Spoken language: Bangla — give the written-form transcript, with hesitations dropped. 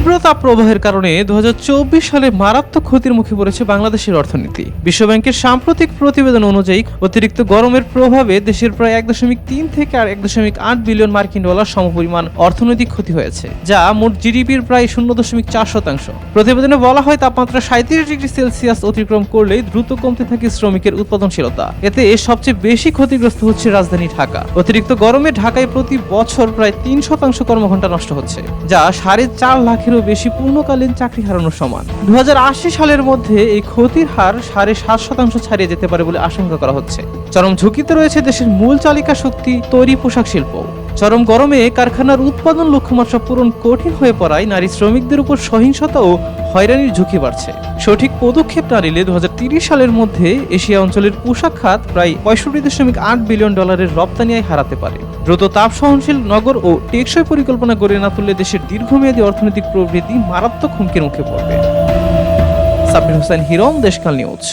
তীব্র তাপপ্রবাহের কারণে 2024 সালে মারাত্মক ক্ষতির মুখে পড়েছে বাংলাদেশের অর্থনীতি। বিশ্বব্যাংকের সাম্প্রতিক প্রতিবেদন অনুযায়ী অতিরিক্ত গরমের প্রভাবে দেশের প্রায় 1.3 থেকে 1.8 বিলিয়ন মার্কিন ডলার সমপরিমাণ অর্থনৈতিক ক্ষতি হয়েছে, যা মোট জিডিপির প্রায় 0.4%। প্রতিবেদনে বলা হয়, তাপমাত্রা 37 ডিগ্রি সেলসিয়াস অতিক্রম করলেই দ্রুত কমতে থাকে শ্রমিকের উৎপাদনশীলতা। এতে সবচেয়ে বেশি ক্ষতিগ্রস্ত হচ্ছে রাজধানী ঢাকা। অতিরিক্ত গরমে ঢাকায় প্রতি বছর প্রায় 3% কর্মঘণ্টা নষ্ট হচ্ছে, যা 4.5 লাখেরও বেশি পূর্ণকালীন চাকরি হারানোর সমান। 2080 সালের মধ্যে এই ক্ষতির হার 7.5% ছাড়িয়ে যেতে পারে বলে আশঙ্কা করা হচ্ছে। চরম ঝুঁকিতে রয়েছে দেশের মূল চালিকা শক্তি তৈরি পোশাক শিল্প। চরম গরমে কারখানার উৎপাদন লক্ষ্যমাত্রা পূরণ কঠিন হয়ে পড়ায় নারী শ্রমিকদের উপর সহিংসতা ও হয়রানির ঝুঁকি বাড়ছে। সঠিক পদক্ষেপ না নিলে 2030 সালের মধ্যে এশিয়া অঞ্চলের পোশাক খাত প্রায় 65.8 বিলিয়ন ডলারের রপ্তানি আয় হারাতে পারে। দ্রুত তাপ সহনশীল নগর ও টেকসই পরিকল্পনা গড়ে না তুললে দেশের দীর্ঘমেয়াদী অর্থনৈতিক প্রবৃদ্ধি মারাত্মক হুমকির মুখে পড়বে। সাব্বির হোসেন হিরণ, দেশকাল নিউজ।